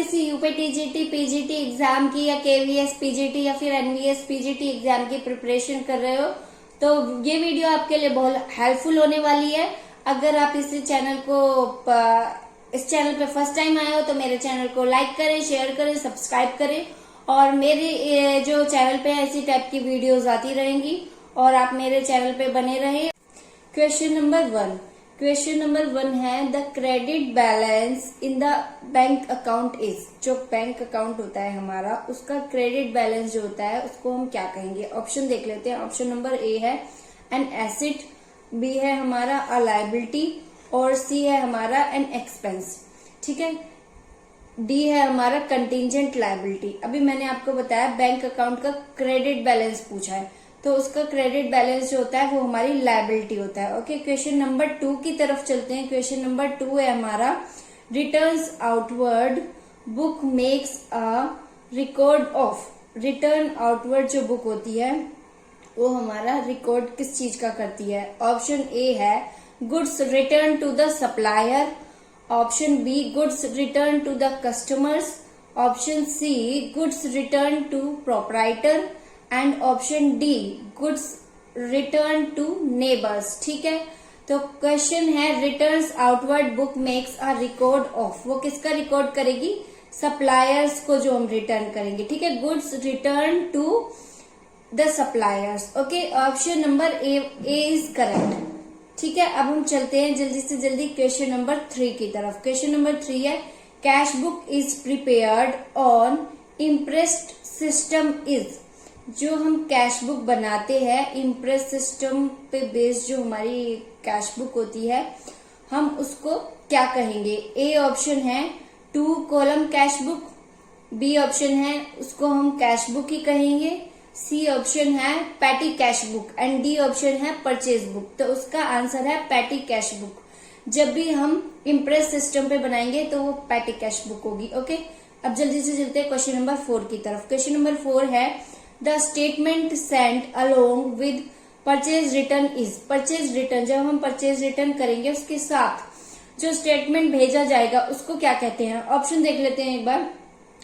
किसी UPTGT PGT exam की या केवीएस पीजीटी या फिर एनवीएस पीजीटी एग्जाम की प्रिपरेशन कर रहे हो तो ये वीडियो आपके लिए बहुत हेल्पफुल होने वाली है। अगर आप इस चैनल पे फर्स्ट टाइम आए हो तो मेरे चैनल को लाइक करें, शेयर करें, सब्सक्राइब करें और मेरे जो चैनल पे ऐसी टाइप की वीडियोस आती रहेंगी और आप मेरे चैनल पे बने रहें। क्वेश्चन नंबर वन है the credit balance in the bank account is. जो बैंक अकाउंट होता है हमारा उसका क्रेडिट बैलेंस जो होता है उसको हम क्या कहेंगे। ऑप्शन देख लेते हैं। ऑप्शन नंबर ए है एन एसेट, बी है हमारा अ लायबिलिटी और सी है हमारा एन एक्सपेंस। ठीक है, डी है हमारा कंटिजेंट लायबिलिटी। अभी मैंने आपको बताया बैंक अकाउंट का क्रेडिट बैलेंस पूछा है तो उसका क्रेडिट बैलेंस जो होता है वो हमारी लायबिलिटी होता है। ओके, क्वेश्चन नंबर 2 की तरफ चलते हैं। क्वेश्चन नंबर 2 है हमारा returns outward book makes a record of. Return outward जो बुक होती है वो हमारा रिकॉर्ड किस चीज का करती है। ऑप्शन ए है goods return to the supplier, option B goods return to the customers, option C goods return to proprietor and option D goods return to neighbours. ठीक है, तो क्वेश्चन है returns outward book makes a record of. वो किसका record करेगी? Suppliers को जो हम रिटर्न करेंगे। ठीक है, goods return to the suppliers. Okay, option number A is correct. ठीक है, अब हम चलते हैं जल्दी से जल्दी क्वेश्चन नंबर 3 की तरफ। क्वेश्चन नंबर 3 है cash book is prepared on impressed system is. जो हम कैश बुक बनाते हैं इम्प्रेस सिस्टम पे बेस्ड जो हमारी कैश बुक होती है हम उसको क्या कहेंगे। ए ऑप्शन है 2 column cash book, B option है उसको हम कैश बुक ही कहेंगे, सी ऑप्शन है petty cash book and D option है परचेज बुक। तो उसका आंसर है पैटी कैश बुक। जब भी हम इम्प्रेस सिस्टम पे बनाएंगे तो वो पैटी कैश बुक होगी। ओके, अब जल्दी से चलते हैं क्वेश्चन नंबर 4 की तरफ। क्वेश्चन नंबर 4 है the statement sent along with purchase return is. Purchase return, जब हम परचेज रिटर्न करेंगे उसके साथ जो स्टेटमेंट भेजा जाएगा उसको क्या कहते हैं। ऑप्शन देख लेते हैं एक बार।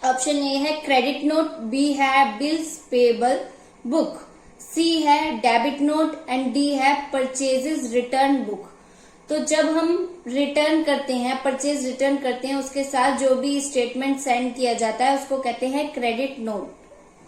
ऑप्शन ए है क्रेडिट नोट, बी है बिल्स पेबल बुक, सी है डेबिट नोट एंड डी है परचेजेस रिटर्न बुक। तो जब हम रिटर्न करते हैं, परचेज रिटर्न करते हैं, उसके साथ जो भी स्टेटमेंट सेंड किया जाता है उसको कहते हैं क्रेडिट नोट।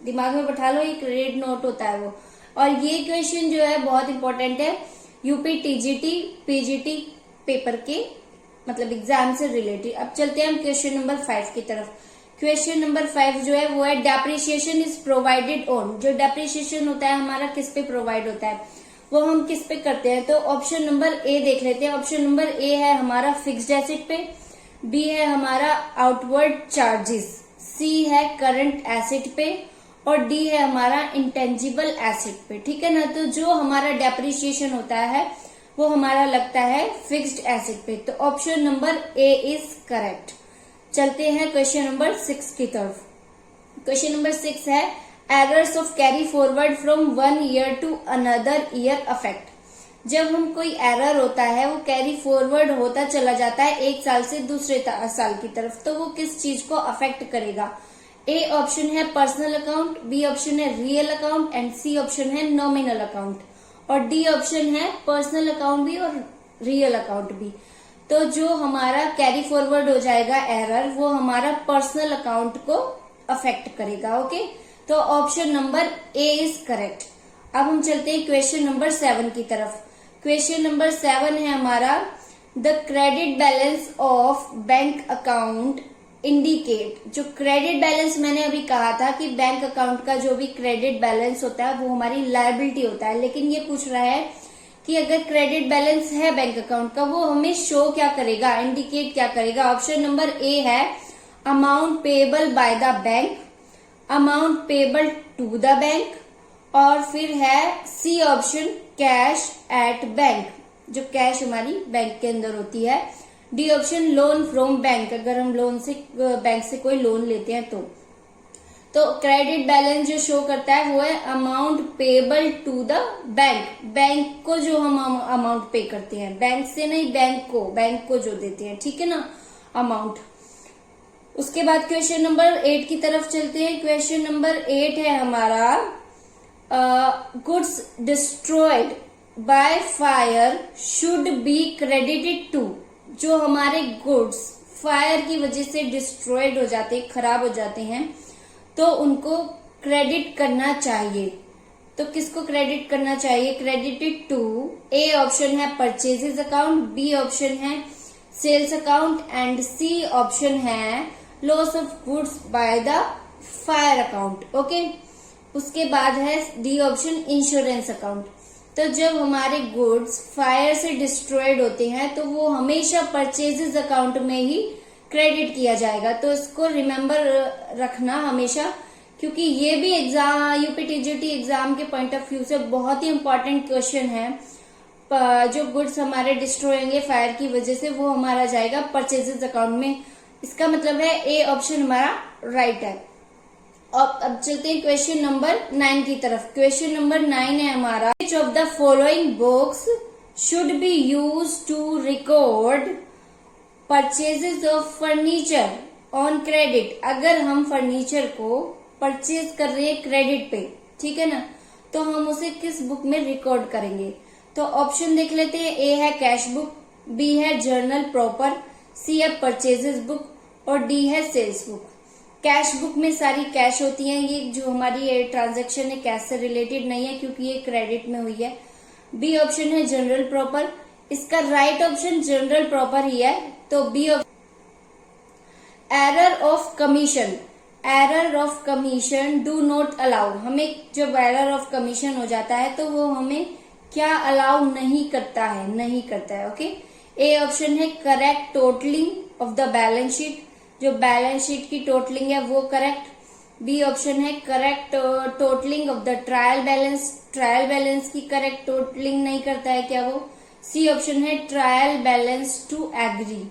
दिमाग में बैठा लो, ये क्रेडिट नोट होता है वो। और ये क्वेश्चन जो है बहुत इंपॉर्टेंट है यूपी टीजीटी पीजीटी पेपर के मतलब एग्जाम से रिलेटेड। अब चलते हैं हम क्वेश्चन नंबर 5 की तरफ। क्वेश्चन नंबर 5 जो है वो है डेप्रिसिएशन इज प्रोवाइडेड ऑन। जो डेप्रिसिएशन होता है हमारा किस पे प्रोवाइड होता है, वो हम किस पे करते हैं। तो ऑप्शन नंबर ए देख लेते हैं। ऑप्शन नंबर ए है हमारा फिक्स्ड एसेट पे, बी है हमारा आउटवर्ड चार्जेस, सी है करंट एसेट पे और डी है हमारा इंटेंजिबल एसेट पे। ठीक है ना, तो जो हमारा डेप्रिसिएशन होता है वो हमारा लगता है फिक्स्ड एसेट पे। तो option number A is correct. चलते हैं क्वेश्चन नंबर 6 की तरफ। क्वेश्चन नंबर 6 है errors of carry forward from 1 year to another year affect. जब हम कोई एरर होता है वो कैरी फॉरवर्ड होता चला जाता है एक साल से दूसरे साल की तरफ, तो वो किस चीज को अफेक्ट करेगा। ए ऑप्शन है पर्सनल अकाउंट, बी ऑप्शन है real account and C option है नॉमिनल अकाउंट और डी ऑप्शन है पर्सनल अकाउंट भी और रियल अकाउंट भी। तो जो हमारा कैरी फॉरवर्ड हो जाएगा एरर वो हमारा पर्सनल अकाउंट को अफेक्ट करेगा। ओके, तो option number A is correct. अब हम चलते हैं क्वेश्चन नंबर 7 की तरफ। क्वेश्चन नंबर 7 है हमारा the credit balance of bank account indicate. जो क्रेडिट बैलेंस मैंने अभी कहा था कि बैंक अकाउंट का जो भी क्रेडिट बैलेंस होता है वो हमारी लायबिलिटी होता है, लेकिन ये पूछ रहा है कि अगर क्रेडिट बैलेंस है बैंक अकाउंट का वो हमें शो क्या करेगा, इंडिकेट क्या करेगा। ऑप्शन नंबर ए है amount payable by the bank, amount payable to the bank और फिर है C option cash at bank, जो कैश हमारी बैंक के अंदर होती है। D option loan from bank, अगर हम लोन से बैंक से कोई लोन लेते हैं तो क्रेडिट बैलेंस जो शो करता है वो है amount payable to the bank. Bank को जो हम अमाउंट पे करते हैं, बैंक से नहीं बैंक को जो देते हैं, ठीक है ना अमाउंट। उसके बाद क्वेश्चन नंबर 8 की तरफ चलते हैं। क्वेश्चन नंबर 8 है हमारा, goods destroyed by fire should be credited to. जो हमारे गुड्स फायर की वजह से डिस्ट्रॉयड हो जाते, खराब हो जाते हैं, तो उनको क्रेडिट करना चाहिए। तो किसको क्रेडिट करना चाहिए? क्रेडिटेड टू, ए ऑप्शन है परचेजेस अकाउंट, बी ऑप्शन है sales account and C option है loss of goods by the fire account. Okay, उसके बाद है डी ऑप्शन इंश्योरेंस अकाउंट। तो जब हमारे गुड्स फायर से डिस्ट्रॉयड होते हैं तो वो हमेशा परचेजेस अकाउंट में ही क्रेडिट किया जाएगा। तो इसको रिमेम्बर रखना हमेशा, क्योंकि ये भी एग्जाम, यूपीटीजीटी एग्जाम के पॉइंट ऑफ व्यू से बहुत ही इंपॉर्टेंट क्वेश्चन है। जो गुड्स हमारे डिस्ट्रॉय होंगे फायर की वजह से, वो हमारा जाएगा परचेजेस अकाउंट में। इसका मतलब है ए ऑप्शन हमारा राइट है। अब चलते हैं क्वेश्चन नंबर 9 की तरफ। क्वेश्चन नंबर 9 है हमारा, which of the following books should be use to record purchases of furniture on credit. अगर हम फर्नीचर को परचेज कर रहे हैं क्रेडिट पे, ठीक है ना, तो हम उसे किस बुक में रिकॉर्ड करेंगे? तो ऑप्शन देख लेते हैं। ए है कैश बुक, बी है जर्नल प्रॉपर, सी है परचेजेस बुक और डी है सेल्स बुक। कैश बुक में सारी कैश होती है, ये जो हमारी ट्रांजैक्शन है कैश से रिलेटेड नहीं है क्योंकि ये क्रेडिट में हुई है। बी ऑप्शन है जनरल प्रॉपर, इसका राइट ऑप्शन जनरल प्रॉपर ही है, तो B option. Error of commission, error of commission do not allow. हमें जब एरर ऑफ कमीशन हो जाता है तो वो हमें क्या अलाउ नहीं करता है, नहीं करता है। ओके, ए ऑप्शन है correct totalling of the balance sheet, जो बैलेंस शीट की टोटलिंग है वो करेक्ट। बी ऑप्शन है correct totalling of the trial balance, trial balance की करेक्ट टोटलिंग नहीं करता है क्या वो। सी ऑप्शन है trial balance to agree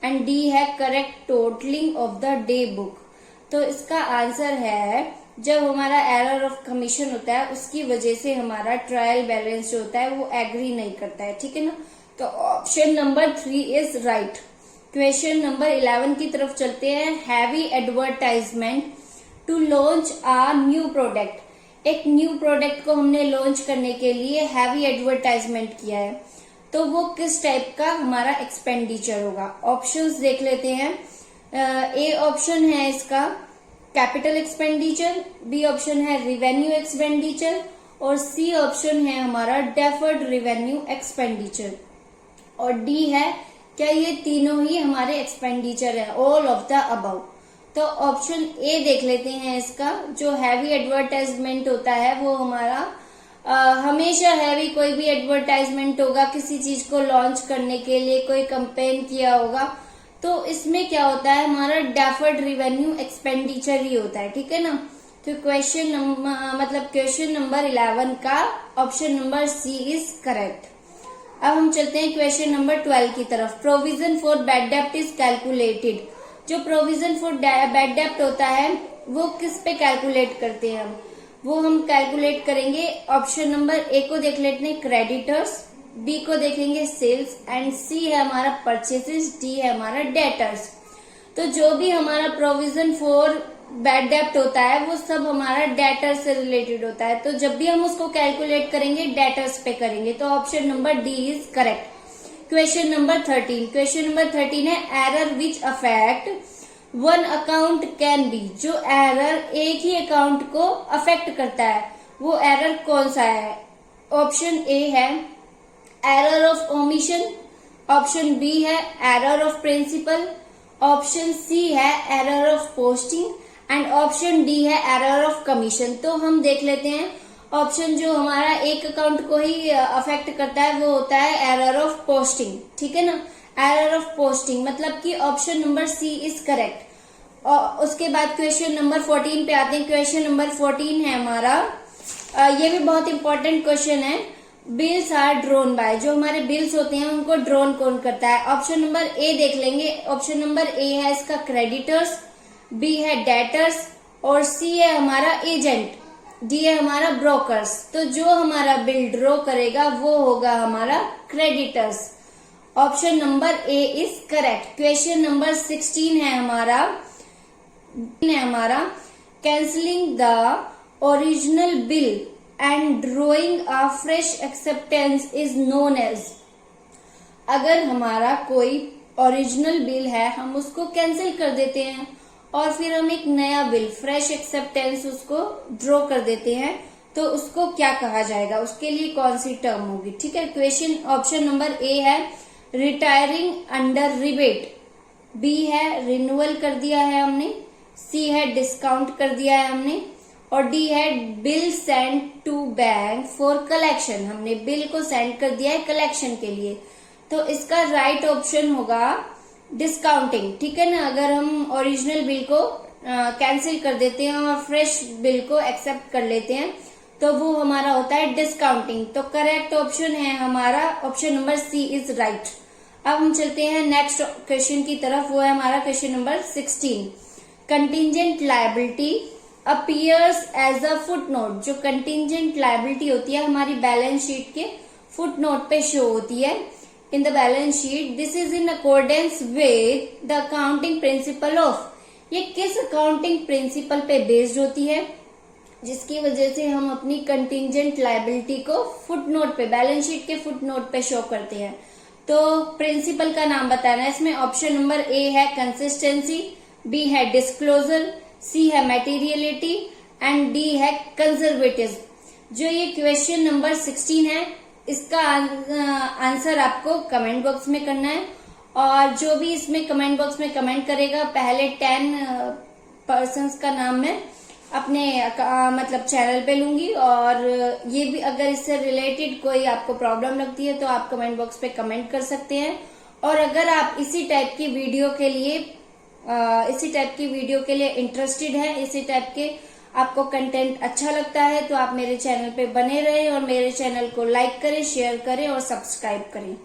and D है correct totalling of the day book. तो इसका आंसर है, जब हमारा एरर ऑफ कमीशन होता है उसकी वजह से हमारा ट्रायल बैलेंस जो होता है वो एग्री नहीं करता है, ठीक है ना। तो option number 3 is right. Question number 11 की तरफ चलते हैं। Heavy advertisement to launch a new product. एक न्यू प्रोडक्ट को हमने लॉन्च करने के लिए हैवी एडवर्टाइजमेंट किया है, तो वो किस टाइप का हमारा एक्सपेंडिचर होगा? ऑप्शंस देख लेते हैं। ए ऑप्शन है इसका कैपिटल एक्सपेंडिचर, बी ऑप्शन है रिवेन्यू एक्सपेंडिचर और सी ऑप्शन है हमारा डेफर्ड रिवेन्यू एक्सपेंडिचर और डी है क्या ये तीनों ही हमारे एक्सपेंडिचर है, ऑल ऑफ द अबव। तो ऑप्शन ए देख लेते हैं इसका, जो हैवी एडवर्टाइजमेंट होता है वो हमारा हमेशा हैवी कोई भी एडवर्टाइजमेंट होगा किसी चीज को लॉन्च करने के लिए, कोई कंपेन किया होगा, तो इसमें क्या होता है हमारा डेफर्ड रिवेन्यू एक्सपेंडिचर ही होता है, ठीक है ना। तो क्वेश्चन नंबर 11 का option number C is correct. अब हम चलते हैं क्वेश्चन नंबर 12 की तरफ। प्रोविजन फॉर बैड डेप्ट इज कैलकुलेटेड। जो प्रोविजन फॉर बैड डेप्ट होता है वो किस पे कैलकुलेट करते हैं वो हम कैलकुलेट करेंगे। ऑप्शन नंबर ए को देख लेते हैं क्रेडिटर्स, बी को देखेंगे सेल्स एंड सी है हमारा परचेसेस, डी है हमारा डेटर्स। तो जो भी हमारा प्रोविजन फॉर बैड डेप्ट होता है वो सब हमारा डेटर्स से रिलेटेड होता है, तो जब भी हम उसको कैलकुलेट करेंगे डेटर्स पे करेंगे। तो option number D is correct. Question number 13। Question number 13 है error which affect one account can be. जो एरर एक ही अकाउंट को अफेक्ट करता है वो एरर कौन सा है? ऑप्शन ए है error of omission, option B है error of principle, option C है error of posting and option D है एरर ऑफ कमीशन। तो हम देख लेते हैं ऑप्शन जो हमारा एक अकाउंट को ही अफेक्ट करता है वो होता है एरर ऑफ पोस्टिंग, ठीक है ना। एरर ऑफ पोस्टिंग मतलब कि option number C is correct. और उसके बाद क्वेश्चन नंबर 14 पे आते हैं। क्वेश्चन नंबर 14 है हमारा, ये भी बहुत इंपॉर्टेंट क्वेश्चन है। Bills are drawn by. जो हमारे बिल्स होते हैं उनको ड्रोन कौन करता है? ऑप्शन नंबर ए देख लेंगे। ऑप्शन नंबर ए है इसका क्रेडिटर्स, बी है डेटर्स और सी है हमारा एजेंट, डी है हमारा ब्रोकर्स। तो जो हमारा बिल ड्रॉ करेगा वो होगा हमारा creditors. Option number A is correct. Question number 16 है हमारा, है हमारा cancelling the original bill and drawing a fresh acceptance is known as. अगर हमारा कोई ओरिजिनल बिल है, हम उसको कैंसिल कर देते हैं और फिर हम एक नया बिल फ्रेश एक्सेप्टेंस उसको ड्रॉ कर देते हैं, तो उसको क्या कहा जाएगा, उसके लिए कौन सी टर्म होगी। ठीक है, क्वेश्चन ऑप्शन नंबर ए है रिटायरिंग अंडर रिबेट, बी है रिन्यूअल कर दिया है हमने, सी है डिस्काउंट कर दिया है हमने, और डी है bill send to bank for collection, हमने बिल को सेंड कर दिया है कलेक्शन के लिए। तो इसका राइट ऑप्शन होगा डिस्काउंटिंग। ठीक है ना, अगर हम ओरिजिनल बिल को कैंसिल कर देते हैं और फ्रेश बिल को एक्सेप्ट कर लेते हैं तो वो हमारा होता है डिस्काउंटिंग। तो करेक्ट ऑप्शन है हमारा option number C is right. अब हम चलते हैं नेक्स्ट क्वेश्चन की तरफ, वो है हमारा question number 16। Contingent liability appears as a footnote. जो कंटिजेंट लायबिलिटी होती है हमारी बैलेंस शीट के फुटनोट पे शो होती है in the balance sheet. This is in accordance with the accounting principle of, ये किस अकाउंटिंग प्रिंसिपल पे बेस्ड होती है जिसकी वजह से हम अपनी कंटिजेंट लायबिलिटी को फुटनोट पे, बैलेंस शीट के फुटनोट पे शो करते हैं। तो प्रिंसिपल का नाम बताना है इसमें। ऑप्शन नंबर ए है कंसिस्टेंसी, बी है डिस्क्लोजर, सी है मटेरियलिटी एंड डी है कंजर्वेटिज्म। जो ये क्वेश्चन नंबर 16 है इसका आंसर आपको कमेंट बॉक्स में करना है, और जो भी इसमें कमेंट बॉक्स में कमेंट करेगा पहले 10 पर्सन्स का नाम मैं अपने मतलब चैनल पे लूंगी। और ये भी अगर इससे रिलेटेड कोई आपको प्रॉब्लम लगती है तो आप कमेंट बॉक्स पे कमेंट कर सकते हैं। और अगर आप इसी टाइप की वीडियो के लिए इंटरेस्टेड है, इसी टाइप के आपको कंटेंट अच्छा लगता है तो आप मेरे चैनल पे बने रहें और मेरे चैनल को लाइक करें, शेयर करें और सब्सक्राइब करें।